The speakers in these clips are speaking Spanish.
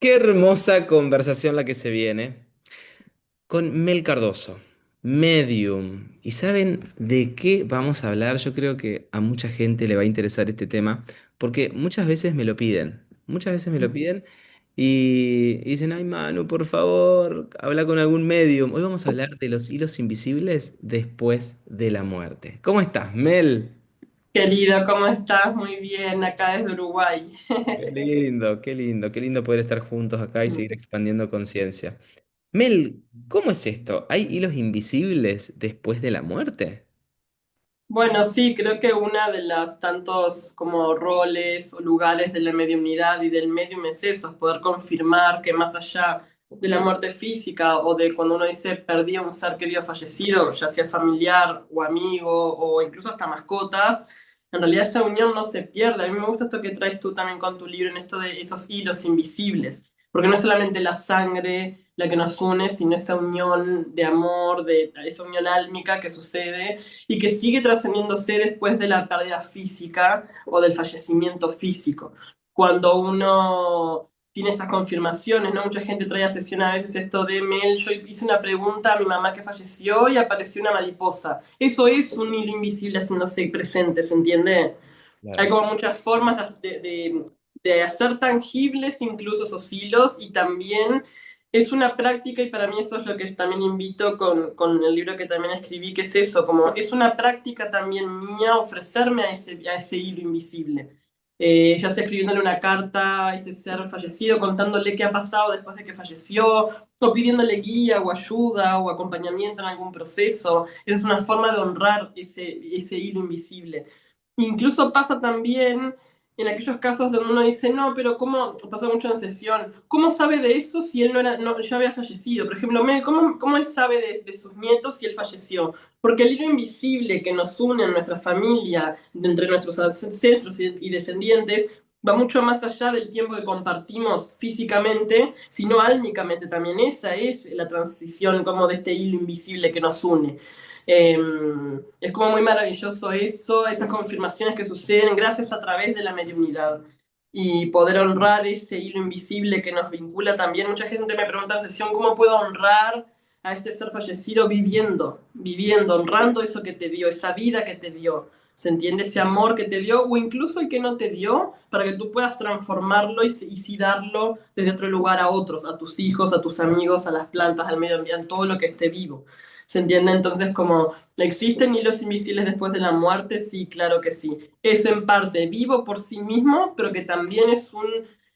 Qué hermosa conversación la que se viene con Mel Cardoso, medium. ¿Y saben de qué vamos a hablar? Yo creo que a mucha gente le va a interesar este tema porque muchas veces me lo piden. Muchas veces me lo piden y dicen, ay Manu, por favor, habla con algún medium. Hoy vamos a hablar de los hilos invisibles después de la muerte. ¿Cómo estás, Mel? Querido, ¿cómo estás? Muy bien, acá desde Uruguay. Qué lindo, qué lindo, qué lindo poder estar juntos acá y seguir expandiendo conciencia. Mel, ¿cómo es esto? ¿Hay hilos invisibles después de la muerte? Bueno, sí, creo que una de las tantos como roles o lugares de la mediunidad y del medium es eso, es poder confirmar que más allá de la muerte física o de cuando uno dice perdí a un ser querido fallecido, ya sea familiar o amigo o incluso hasta mascotas, en realidad esa unión no se pierde. A mí me gusta esto que traes tú también con tu libro en esto de esos hilos invisibles, porque no es solamente la sangre la que nos une, sino esa unión de amor, de esa unión álmica que sucede y que sigue trascendiéndose después de la pérdida física o del fallecimiento físico. Cuando uno tiene estas confirmaciones, ¿no? Mucha gente trae a sesión a veces esto de Mel, yo hice una pregunta a mi mamá que falleció y apareció una mariposa. Eso es un hilo invisible haciéndose presente, ¿se entiende? Hay Claro. como muchas formas de hacer tangibles incluso esos hilos y también es una práctica y para mí eso es lo que también invito con el libro que también escribí, que es eso, como es una práctica también mía ofrecerme a ese hilo invisible. Ya sea escribiéndole una carta a ese ser fallecido, contándole qué ha pasado después de que falleció, o pidiéndole guía o ayuda o acompañamiento en algún proceso. Esa es una forma de honrar ese hilo invisible. Incluso pasa también en aquellos casos donde uno dice, no, pero ¿cómo, pasa mucho en sesión, cómo sabe de eso si él no era, no, ya había fallecido? Por ejemplo, ¿cómo él sabe de sus nietos si él falleció? Porque el hilo invisible que nos une en nuestra familia, de entre nuestros ancestros y descendientes, va mucho más allá del tiempo que compartimos físicamente, sino álmicamente también. Esa es la transición como de este hilo invisible que nos une. Eh, es como muy maravilloso eso, esas confirmaciones que suceden gracias a través de la mediunidad y poder honrar ese hilo invisible que nos vincula también. Mucha gente me pregunta en sesión, ¿cómo puedo honrar a este ser fallecido viviendo, honrando eso que te dio, esa vida que te dio? ¿Se entiende? Ese amor que te dio o incluso el que no te dio para que tú puedas transformarlo y sí darlo desde otro lugar a otros, a tus hijos, a tus amigos, a las plantas, al medio ambiente, todo lo que esté vivo. ¿Se entiende? Entonces, como existen hilos invisibles después de la muerte, sí, claro que sí. Es en parte vivo por sí mismo, pero que también es un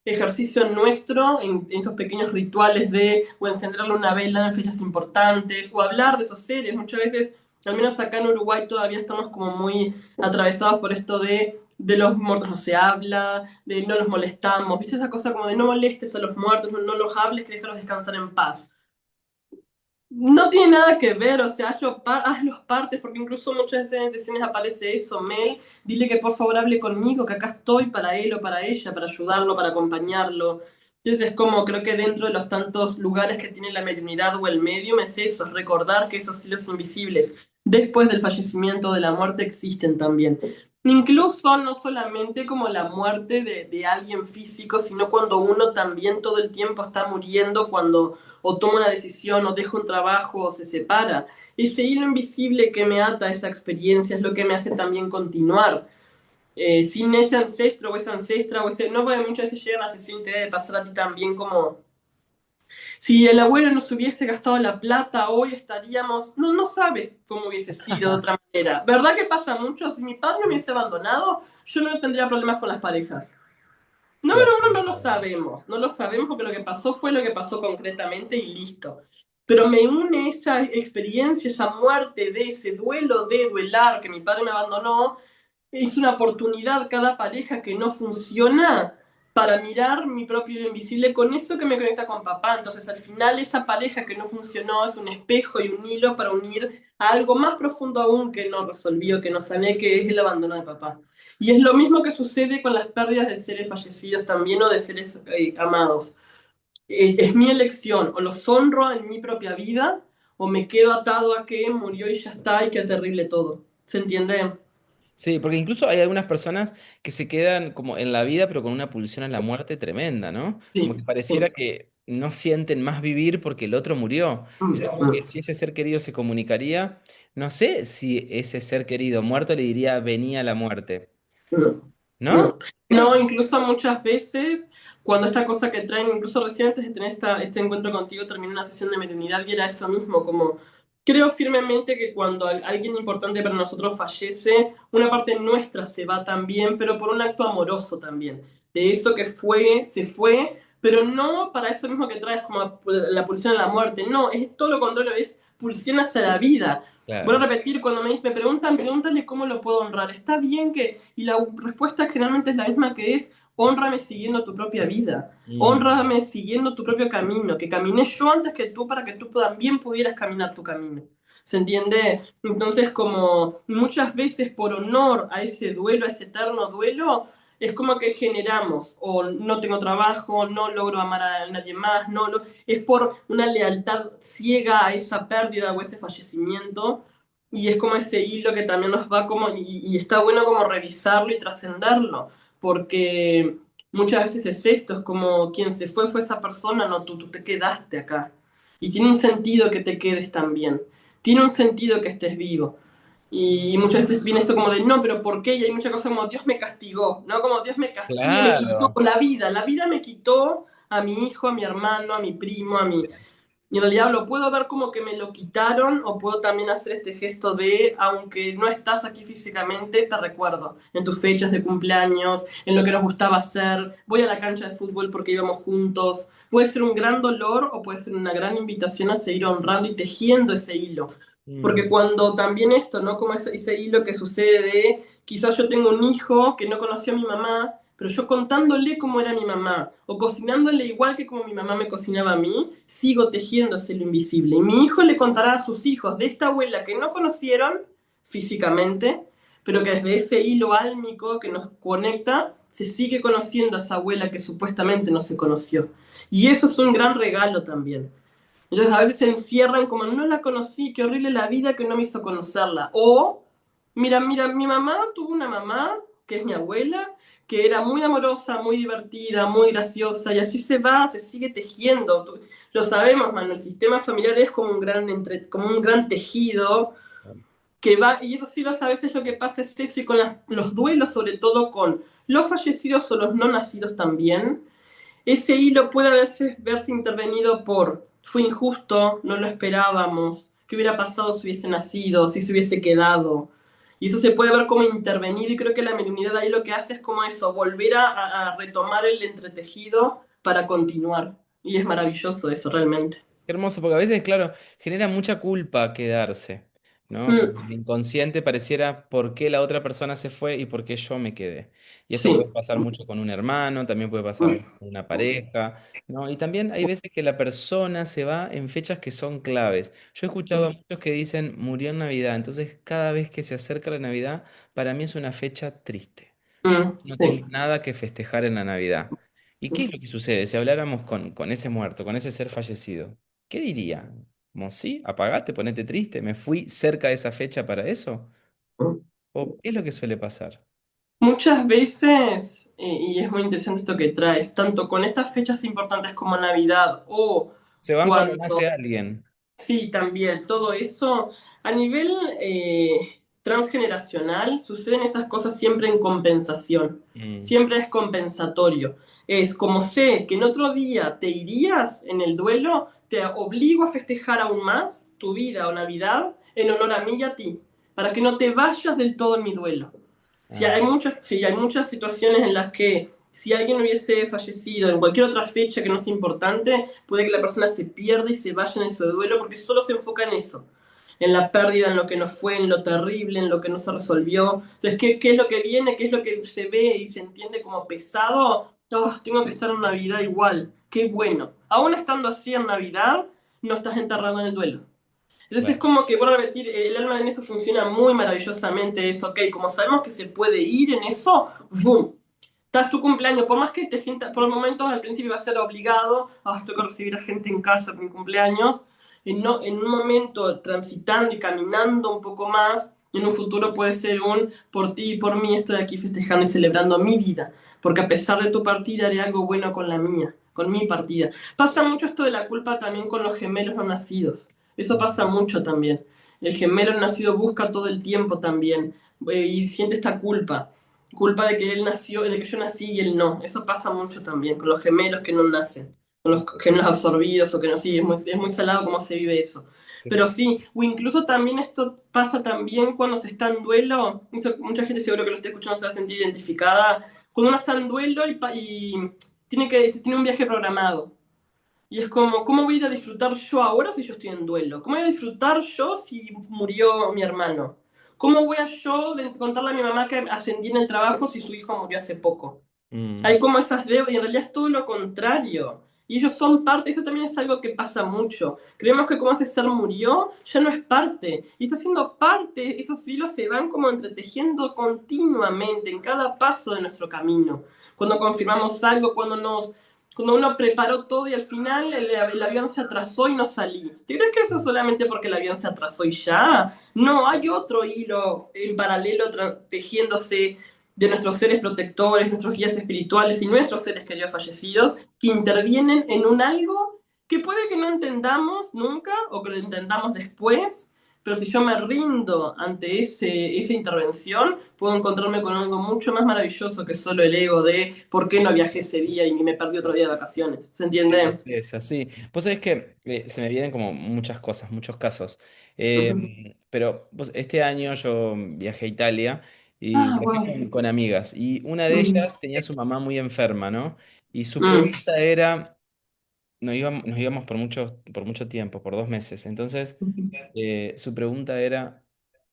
ejercicio nuestro en esos pequeños rituales de o encenderle una vela en fechas importantes o hablar de esos seres. Muchas veces, al menos acá en Uruguay, todavía estamos como muy atravesados por esto de los muertos no se habla, de no los molestamos, ¿viste? Esa cosa como de no molestes a los muertos, no los hables, que déjalos descansar en paz. No tiene nada que ver, o sea, hazlos partes, porque incluso muchas veces en sesiones aparece eso, Mel, dile que por favor hable conmigo, que acá estoy para él o para ella, para ayudarlo, para acompañarlo. Entonces es como, creo que dentro de los tantos lugares que tiene la mediunidad o el medium es eso, es recordar que esos hilos invisibles después del fallecimiento, de la muerte, existen también. Incluso no solamente como la muerte de alguien físico, sino cuando uno también todo el tiempo está muriendo, cuando o toma una decisión, o deja un trabajo, o se separa. Ese hilo invisible que me ata a esa experiencia es lo que me hace también continuar. Sin ese ancestro o esa ancestra, o ese, no, porque muchas veces llegan a sesión te debe pasar a ti también como, si el abuelo nos hubiese gastado la plata, hoy estaríamos, no sabes cómo hubiese sido de otra manera. ¿Verdad que pasa mucho? Si mi padre me hubiese abandonado, yo no tendría problemas con las parejas. Número Claro, uno, no no lo sabemos. sabemos. No lo sabemos porque lo que pasó fue lo que pasó concretamente y listo. Pero me une esa experiencia, esa muerte de ese duelo de duelar que mi padre me abandonó. Es una oportunidad cada pareja que no funciona para mirar mi propio hilo invisible con eso que me conecta con papá. Entonces, al final, esa pareja que no funcionó es un espejo y un hilo para unir a algo más profundo aún que no resolvió, que no sané, que es el abandono de papá. Y es lo mismo que sucede con las pérdidas de seres fallecidos también o de seres amados. Es mi elección, o los honro en mi propia vida, o me quedo atado a que murió y ya está, y qué terrible todo. ¿Se entiende? Sí, porque incluso hay algunas personas que se quedan como en la vida, pero con una pulsión a la muerte tremenda, ¿no? Como que Sí, pareciera sí. que no sienten más vivir porque el otro murió. Yo creo que si ese ser querido se comunicaría, no sé si ese ser querido muerto le diría venía la muerte, No, ¿no? no. No, incluso muchas veces, cuando esta cosa que traen, incluso recién antes de tener este encuentro contigo, terminé una sesión de mediunidad y era eso mismo, como creo firmemente que cuando alguien importante para nosotros fallece, una parte nuestra se va también, pero por un acto amoroso también. De eso que fue, se fue, pero no para eso mismo que traes como la pulsión a la muerte, no, es todo lo contrario, es pulsión hacia la vida. Voy a Claro. repetir, cuando me preguntan, pregúntale cómo lo puedo honrar. Está bien que, y la respuesta generalmente es la misma que es, honrame siguiendo tu propia vida, Mm, honrame siguiendo tu propio camino, que caminé yo antes que tú para que tú también pudieras caminar tu camino. ¿Se entiende? Entonces, como muchas veces por honor a ese duelo, a ese eterno duelo, es como que generamos, o no tengo trabajo, no logro amar a nadie más, es por una lealtad ciega a esa pérdida o ese fallecimiento y es como ese hilo que también nos va como, y está bueno como revisarlo y trascenderlo, porque muchas veces es esto, es como quien se fue esa persona, no, tú te quedaste acá. Y tiene un sentido que te quedes también, tiene un sentido que estés vivo. Y muchas veces viene esto como de, no, pero ¿por qué? Y hay muchas cosas como Dios me castigó, ¿no? Como Dios me castiga, me quitó claro. la vida me quitó a mi hijo, a mi hermano, a mi primo, a mi, y en realidad lo puedo ver como que me lo quitaron o puedo también hacer este gesto de, aunque no estás aquí físicamente, te recuerdo en tus fechas de cumpleaños, en lo que nos gustaba hacer, voy a la cancha de fútbol porque íbamos juntos. Puede ser un gran dolor o puede ser una gran invitación a seguir honrando y tejiendo ese hilo. Porque Mm, cuando también esto, ¿no? Como ese hilo que sucede de, quizás yo tengo un hijo que no conoció a mi mamá, pero yo contándole cómo era mi mamá, o cocinándole igual que como mi mamá me cocinaba a mí, sigo tejiéndose lo invisible. Y mi hijo le contará a sus hijos de esta abuela que no conocieron físicamente, pero que desde ese hilo álmico que nos conecta, se sigue conociendo a esa abuela que supuestamente no se conoció. Y eso es un gran regalo también. Entonces a veces se encierran como no la conocí, qué horrible la vida que no me hizo conocerla. O, mira, mi mamá tuvo una mamá, que es mi abuela, que era muy amorosa, muy divertida, muy graciosa, y así se va, se sigue tejiendo. Lo sabemos, mano, el sistema familiar es como un gran, como un gran tejido que va, y eso sí lo sabes, a veces lo que pasa es eso, y con los duelos, sobre todo con los fallecidos o los no nacidos también, ese hilo puede a veces verse intervenido por fue injusto, no lo esperábamos, qué hubiera pasado si hubiese nacido, si se hubiese quedado. Y eso se puede ver como intervenido y creo que la mediunidad ahí lo que hace es como eso, volver a retomar el entretejido para continuar. Y es maravilloso eso, realmente. qué hermoso, porque a veces, claro, genera mucha culpa quedarse, ¿no? Como Mm, el inconsciente pareciera por qué la otra persona se fue y por qué yo me quedé. Y esto puede sí. pasar mucho con un hermano, también puede pasar Mm, mucho con una pareja, ¿no? Y también hay veces que la persona se va en fechas que son claves. Yo he escuchado a muchos que dicen murió en Navidad, entonces cada vez que se acerca la Navidad, para mí es una fecha triste. Yo no tengo sí. nada que festejar en la Navidad. ¿Y qué es lo que sucede si habláramos con ese muerto, con ese ser fallecido? ¿Qué diría? Como, sí, apagate, ponete triste, me fui cerca de esa fecha para eso. Mm. ¿O qué es lo que suele pasar? Muchas veces, y es muy interesante esto que traes, tanto con estas fechas importantes como Navidad o Se van cuando cuando, nace alguien. sí, también, todo eso, a nivel transgeneracional, suceden esas cosas siempre en compensación, Mm, siempre es compensatorio. Es como sé que en otro día te irías en el duelo, te obligo a festejar aún más tu vida o Navidad en honor a mí y a ti, para que no te vayas del todo en mi duelo. ah, Sí, hay muchas situaciones en las que si alguien hubiese fallecido en cualquier otra fecha que no sea importante, puede que la persona se pierda y se vaya en ese duelo porque solo se enfoca en eso, en la pérdida, en lo que no fue, en lo terrible, en lo que no se resolvió. Entonces, ¿qué es lo que viene? ¿Qué es lo que se ve y se entiende como pesado? Oh, tengo que estar en Navidad igual. Qué bueno. Aún estando así en Navidad, no estás enterrado en el duelo. Entonces es claro. como que, vuelvo a repetir, el alma en eso funciona muy maravillosamente, es ok, como sabemos que se puede ir en eso, ¡boom! Estás tu cumpleaños, por más que te sientas, por momentos al principio va a ser obligado, tengo que recibir a gente en casa por mi cumpleaños, no, en un momento transitando y caminando un poco más, En un futuro puede ser un por ti y por mí estoy aquí festejando y celebrando mi vida, porque a pesar de tu partida haré algo bueno con la mía, con mi partida. Pasa mucho esto de la culpa también con los gemelos no nacidos. Eso pasa mucho también. El gemelo no nacido busca todo el tiempo también y siente esta culpa. Culpa de que él nació, de que yo nací y él no. Eso pasa mucho también con los gemelos que no nacen, con los gemelos absorbidos o que no. Sí, es muy salado cómo se vive eso. Pero sí, o incluso también esto pasa también cuando se está en duelo. Mucha gente seguro que lo esté escuchando se va a sentir identificada. Cuando uno está en duelo y tiene un viaje programado. Y es como, ¿cómo voy a ir a disfrutar yo ahora si yo estoy en duelo? ¿Cómo voy a disfrutar yo si murió mi hermano? ¿Cómo voy a yo contarle a mi mamá que ascendí en el trabajo si su hijo murió hace poco? Mm, Hay como esas deudas y en realidad es todo lo contrario. Y ellos son parte, eso también es algo que pasa mucho. Creemos que como ese ser murió, ya no es parte. Y está siendo parte, esos hilos se van como entretejiendo continuamente en cada paso de nuestro camino. Cuando confirmamos algo, cuando uno preparó todo y al final el avión se atrasó y no salí. ¿Te crees que eso es solamente porque el avión se atrasó y ya? No, hay otro hilo en paralelo tejiéndose de nuestros seres protectores, nuestros guías espirituales y nuestros seres queridos fallecidos que intervienen en un algo que puede que no entendamos nunca o que lo entendamos después, pero si yo me rindo ante esa intervención, puedo encontrarme con algo mucho más maravilloso que solo el ego de por qué no viajé ese día y me perdí otro día de vacaciones. ¿Se entiende? es así. Vos sabés que se me vienen como muchas cosas, muchos casos. Ujú. Pero este año yo viajé a Italia y Ah, viajé wow. con amigas. Y una de Mm, ellas tenía a su mamá muy enferma, ¿no? Y su mm, pregunta era, nos íbamos por mucho tiempo, por 2 meses. Entonces, su pregunta era,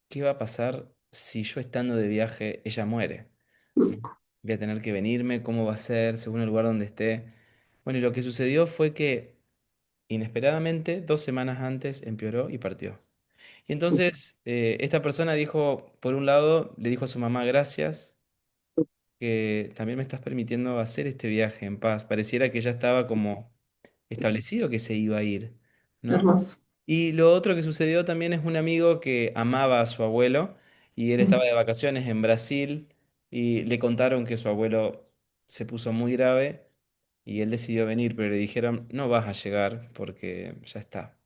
¿qué va a pasar si yo estando de viaje ella muere? ¿No? Voy a tener que venirme, ¿cómo va a ser según el lugar donde esté? Bueno, y lo que sucedió fue que inesperadamente, 2 semanas antes, empeoró y partió. Y entonces, esta persona dijo, por un lado, le dijo a su mamá, gracias, que también me estás permitiendo hacer este viaje en paz. Pareciera que ya estaba como establecido que se iba a ir, ¿no? hermoso. Y lo otro que sucedió también es un amigo que amaba a su abuelo y él estaba Mm, de vacaciones en Brasil y le contaron que su abuelo se puso muy grave y él decidió venir, pero le dijeron, no vas a llegar porque ya está.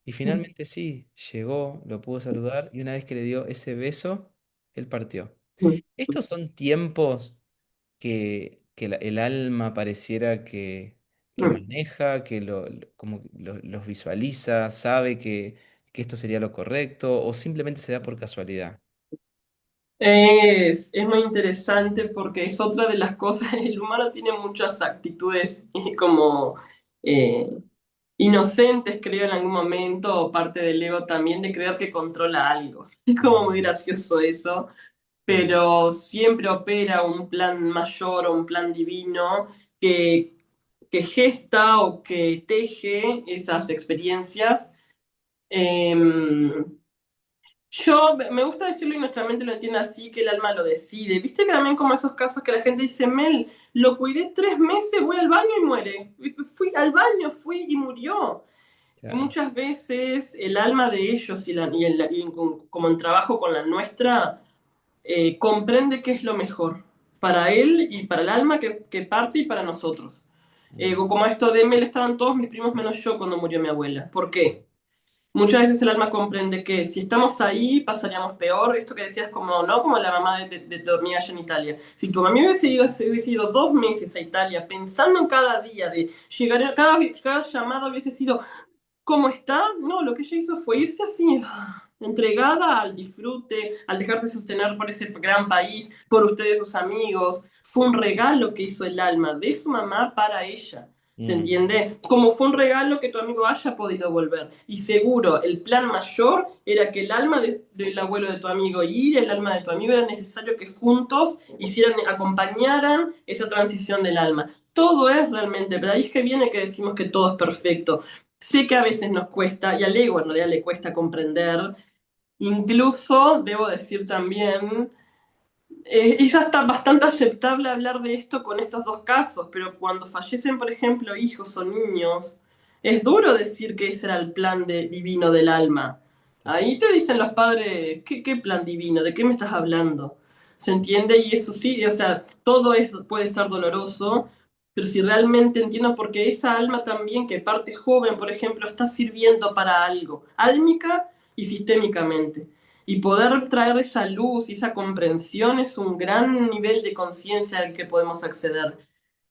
Y mm, finalmente sí, llegó, lo pudo saludar y una vez que le dio ese beso, él partió. mm, Estos son tiempos que el alma pareciera que mm. maneja, que como los visualiza, sabe que esto sería lo correcto o simplemente se da por casualidad. Es muy interesante porque es otra de las cosas, el humano tiene muchas actitudes como eh, inocentes, creo, en algún momento, o parte del ego también, de creer que controla algo. Es como muy Mm, gracioso eso, sí, pero siempre opera un plan mayor o un plan divino que, que gesta o que teje esas experiencias. Em, me gusta decirlo y nuestra mente lo entiende así, que el alma lo decide. ¿Viste que también como esos casos que la gente dice, Mel, lo cuidé 3 meses, voy al baño y muere? Fui al baño, fui y murió. Y claro. muchas veces el alma de ellos como en trabajo con la nuestra, comprende qué es lo mejor para él y para el alma que parte y para nosotros. Mm, Como esto de Mel, estaban todos mis primos menos yo cuando murió mi abuela. ¿Por qué? Muchas veces el alma comprende que si estamos ahí pasaríamos peor. Esto que decías como, ¿no? Como la mamá de tu amiga allá en Italia. Si tu mamá hubiese ido 2 meses a Italia pensando en cada día de llegar, cada llamada hubiese sido, ¿cómo está? No, lo que ella hizo fue irse así, entregada al disfrute, al dejarse sostener por ese gran país, por ustedes, sus amigos. Fue un regalo que hizo el alma de su mamá para ella. ¿Se mm, entiende? Como fue un regalo que tu amigo haya podido volver. Y seguro, el plan mayor era que el alma del abuelo de tu amigo y el alma de tu amigo era necesario que juntos acompañaran esa transición del alma. Todo es realmente, pero ahí es que viene que decimos que todo es perfecto. Sé que a veces nos cuesta, y al ego en realidad le cuesta comprender. Incluso, debo decir también, y ya está bastante aceptable hablar de esto con estos dos casos, pero cuando fallecen, por ejemplo, hijos o niños, es duro decir que ese era el plan divino del alma. Ahí te dicen los padres, ¿qué plan divino? ¿De qué me estás hablando? ¿Se entiende? Y eso sí, o sea, todo esto puede ser doloroso, pero si realmente entiendo, porque esa alma también, que parte joven, por ejemplo, está sirviendo para algo, álmica y sistémicamente. Y poder traer esa luz y esa comprensión es un gran nivel de conciencia al que podemos acceder.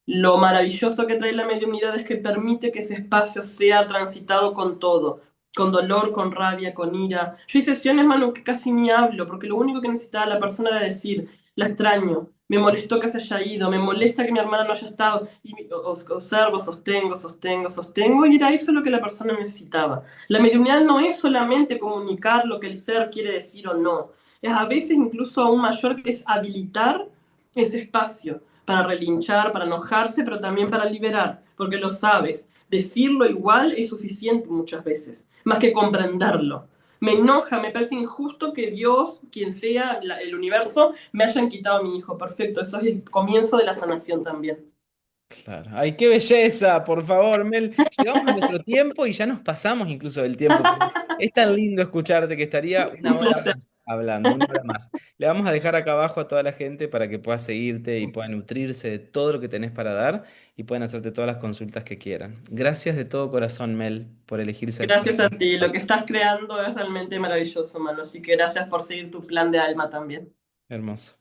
Lo maravilloso que trae la mediunidad es que permite que ese espacio sea transitado con todo, con dolor, con rabia, con ira. Yo hice sesiones, mano, que casi ni hablo, porque lo único que necesitaba la persona era decir, la extraño, me molestó que se haya ido, me molesta que mi hermana no haya estado, y observo, sostengo, sostengo, sostengo, y era eso lo que la persona necesitaba. La mediunidad no es solamente comunicar lo que el ser quiere decir o no, es a veces incluso aún mayor, que es habilitar ese espacio para relinchar, para enojarse, pero también para liberar, porque lo sabes. Decirlo igual es suficiente muchas veces, más que comprenderlo. Me enoja, me parece injusto que Dios, quien sea, el universo, me hayan quitado a mi hijo. Perfecto, eso es el comienzo de la sanación también. Claro. ¡Ay, qué belleza! Por favor, Mel. Llegamos a nuestro tiempo y ya nos pasamos incluso del tiempo. Pero es tan lindo escucharte que estaría una Un hora placer. más hablando, una hora más. Le vamos a dejar acá abajo a toda la gente para que pueda seguirte y pueda nutrirse de todo lo que tenés para dar y puedan hacerte todas las consultas que quieran. Gracias de todo corazón, Mel, por elegir ser Gracias a parte. ti. Lo que estás creando es realmente maravilloso, mano. Así que gracias por seguir tu plan de alma también. Hermoso.